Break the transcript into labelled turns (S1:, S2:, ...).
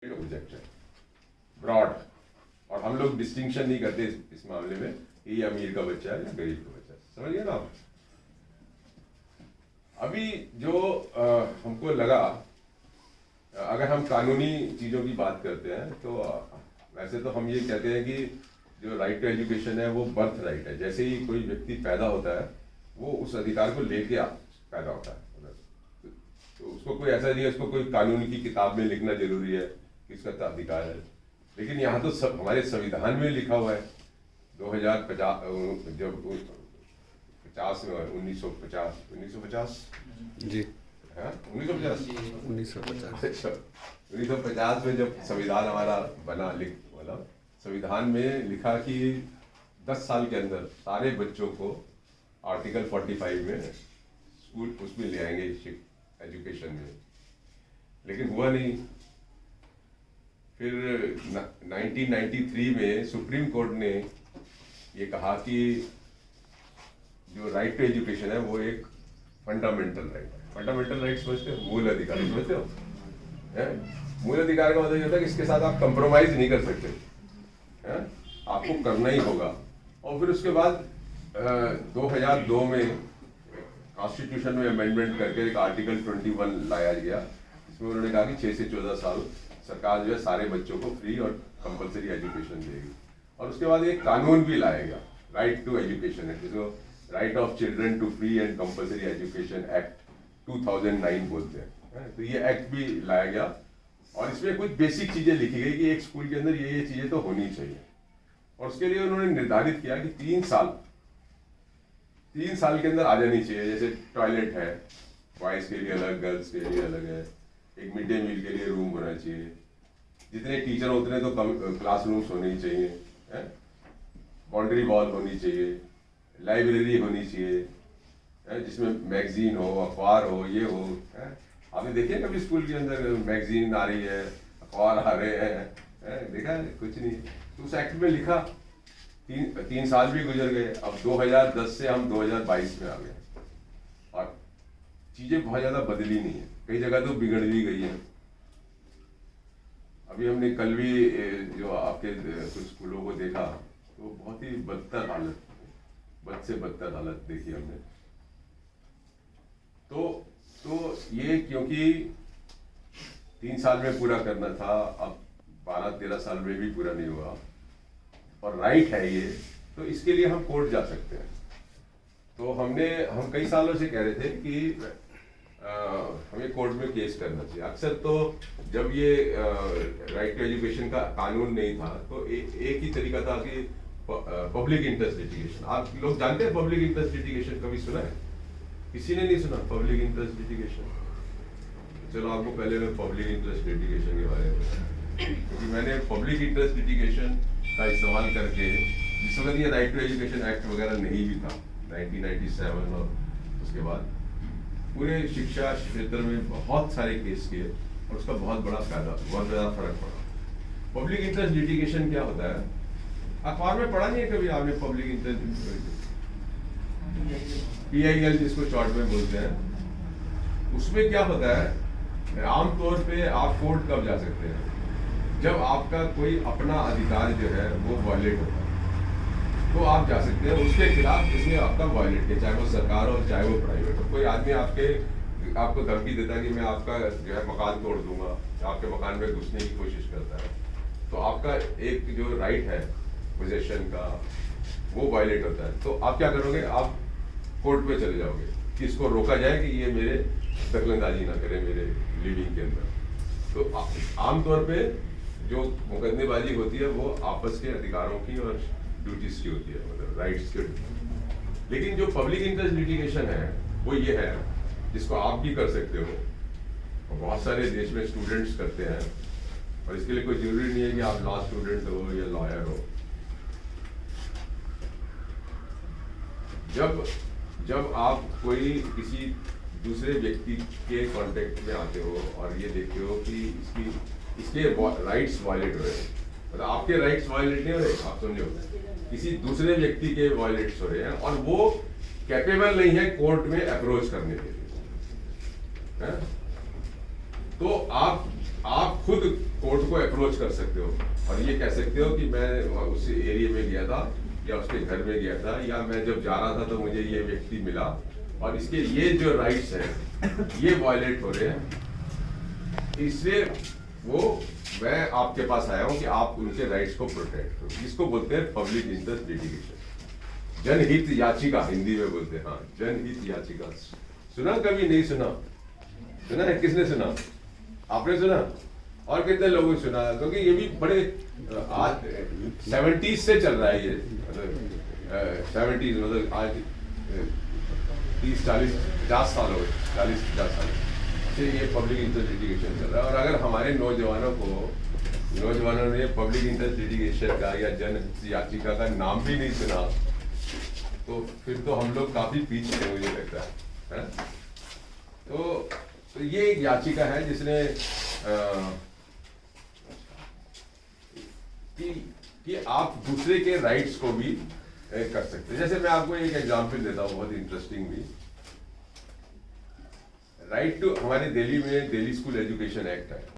S1: Object है broad, और हम लोग डिस्टिंक्शन नहीं करते इस मामले में ये अमीर का बच्चा है या गरीब का बच्चा है। समझिए ना आप। अभी जो हमको लगा, अगर हम कानूनी चीज़ों की बात करते हैं तो वैसे तो हम ये कहते हैं कि जो राइट टू एजुकेशन है वो बर्थ राइट है। जैसे ही कोई व्यक्ति पैदा होता है वो उस अधिकार को लेके पैदा होता है। तो उसको कोई ऐसा नहीं है उसको कोई कानून की किताब में लिखना जरूरी है कि इसका अधिकार है। लेकिन यहाँ तो सब हमारे संविधान में लिखा हुआ है 2050 जब 50 में 1950
S2: जी
S1: 1950 में जब संविधान हमारा बना मतलब संविधान में लिखा कि 10 साल के अंदर सारे बच्चों को आर्टिकल 45 में स्कूल उसमें ले आएंगे एजुकेशन में। लेकिन हुआ नहीं। फिर 1993 में सुप्रीम कोर्ट ने ये कहा कि जो राइट टू एजुकेशन है वो एक फंडामेंटल राइट है। फंडामेंटल राइट समझते हो? मूल अधिकार समझते हो? मूल अधिकार का मतलब ये होता है कि इसके साथ आप कंप्रोमाइज नहीं कर सकते है? आपको करना ही होगा। और फिर उसके बाद 2002 में कॉन्स्टिट्यूशन में अमेंडमेंट करके एक आर्टिकल 21 लाया गया। इसमें उन्होंने कहा कि 6 से 14 साल सरकार जो है सारे बच्चों को फ्री और कंपलसरी एजुकेशन देगी। और उसके बाद एक कानून भी लाया गया, राइट टू एजुकेशन एक्ट, जिसको right of children to free and compulsory education act 2009 बोलते हैं। तो ये एक्ट भी लाया गया और इसमें कुछ बेसिक चीजें लिखी गई कि एक स्कूल के अंदर ये चीजें तो होनी चाहिए। और उसके लिए उन्होंने निर्धारित किया कि 3 साल के अंदर आ जानी चाहिए। जैसे टॉयलेट है, बॉयज के लिए अलग, गर्ल्स के लिए अलग है। एक मिड डे मील के लिए रूम होना चाहिए। जितने टीचर उतने तो क्लासरूम्स होने ही चाहिए। बाउंड्री वॉल होनी चाहिए, लाइब्रेरी होनी चाहिए जिसमें मैगजीन हो, अखबार हो, ये हो। आपने देखे कभी स्कूल के अंदर मैगजीन आ रही है, अखबार आ रहे हैं? देखा है? कुछ नहीं। तो उस एक्ट में लिखा 3 साल भी गुजर गए। अब 2010 से हम 2022 में आ गए और चीजें बहुत ज्यादा बदली नहीं है। कई जगह तो बिगड़ भी गई है। अभी हमने कल भी जो आपके कुछ स्कूलों को देखा तो बहुत ही बदतर हालत, बद से बदतर हालत देखी हमने। तो ये क्योंकि 3 साल में पूरा करना था, अब 12-13 साल में भी पूरा नहीं हुआ और राइट है ये, तो इसके लिए हम कोर्ट जा सकते हैं। तो हम कई सालों से कह रहे थे कि हमें कोर्ट में केस करना चाहिए। अक्सर तो जब ये राइट टू एजुकेशन का कानून नहीं था तो एक ही तरीका था कि पब्लिक इंटरेस्ट लिटिगेशन। आप लोग जानते हैं पब्लिक इंटरेस्ट लिटिगेशन? कभी सुना है? किसी ने नहीं सुना पब्लिक इंटरेस्ट लिटिगेशन? चलो आपको पहले मैं पब्लिक इंटरेस्ट लिटिगेशन के बारे में क्योंकि मैंने पब्लिक इंटरेस्ट लिटिगेशन का इस्तेमाल करके, जिस वक्त ये राइट टू एजुकेशन एक्ट वगैरह नहीं भी था 1997, और उसके बाद पूरे शिक्षा क्षेत्र में बहुत सारे केस किए और उसका बहुत बड़ा फर्क पड़ा। पब्लिक इंटरेस्ट लिटिगेशन क्या होता है? अखबार में पढ़ा नहीं है कभी आपने? पब्लिक इंटरेस्ट PIL जिसको शॉर्ट में बोलते हैं, उसमें क्या होता है, आमतौर पे आप कोर्ट कब जा सकते हैं? जब आपका कोई अपना अधिकार जो है वो वायलेट होता है तो आप जा सकते हैं उसके खिलाफ जिसमें आपका वायलेट है, चाहे वो सरकार हो चाहे वो प्राइवेट हो। कोई आदमी आपको धमकी देता है कि मैं आपका जो है मकान तोड़ दूंगा, आपके मकान में घुसने की कोशिश करता है, तो आपका एक जो राइट है पोजेशन का वो वायलेट होता है। तो आप क्या करोगे? आप कोर्ट पे चले जाओगे कि इसको रोका जाए कि ये मेरे दखलंदाजी ना करे मेरे लिविंग के अंदर। तो आमतौर पे जो मुकदमेबाजी होती है वो आपस के अधिकारों की और ड्यूटीज की होती है, मतलब राइट्स की। लेकिन जो पब्लिक इंटरेस्ट लिटिगेशन है वो ये है जिसको आप भी कर सकते हो और बहुत सारे देश में स्टूडेंट्स करते हैं। और इसके लिए कोई जरूरी नहीं है कि आप लॉ स्टूडेंट हो या लॉयर हो। जब आप कोई किसी दूसरे व्यक्ति के कांटेक्ट में आते हो और ये देखते हो कि इसके राइट्स वायलेट हो रहे हैं, मतलब आपके राइट्स वायलेट नहीं हो रहे, आप समझो किसी दूसरे व्यक्ति के वायलेट्स हो रहे हैं और वो कैपेबल नहीं है कोर्ट में अप्रोच करने के लिए, तो आप खुद कोर्ट को अप्रोच कर सकते हो और ये कह सकते हो कि मैं उस एरिया में गया था या उसके घर में गया था, या मैं जब जा रहा था तो मुझे ये व्यक्ति मिला और इसके ये जो राइट्स हैं ये वायलेट हो रहे हैं, इसलिए मैं आपके पास आया हूं कि आप उनके राइट्स को प्रोटेक्ट करो। इसको बोलते हैं पब्लिक इंटरेस्ट लिटिगेशन, जनहित याचिका हिंदी में बोलते हैं। हाँ, जनहित याचिका सुना कभी? नहीं सुना? सुना है? किसने सुना? आपने सुना? और कितने लोगों ने सुना? क्योंकि ये भी बड़े आज 70s से चल रहा है ये, मतलब 70s, मतलब आज 30, 40, 50 साल हो गए, 40-50 साल से ये पब्लिक इंटरेस्ट लिटिगेशन चल रहा है। और अगर हमारे नौजवानों ने पब्लिक इंटरेस्ट लिटिगेशन का या जन याचिका का नाम भी नहीं सुना, तो फिर तो हम लोग काफी पीछे हैं, मुझे लगता है। तो ये एक याचिका है जिसने कि आप दूसरे के राइट्स को भी कर सकते हैं। जैसे मैं आपको एक एग्जांपल देता हूँ बहुत इंटरेस्टिंग भी। राइट टू, हमारे दिल्ली में दिल्ली स्कूल एजुकेशन एक्ट है।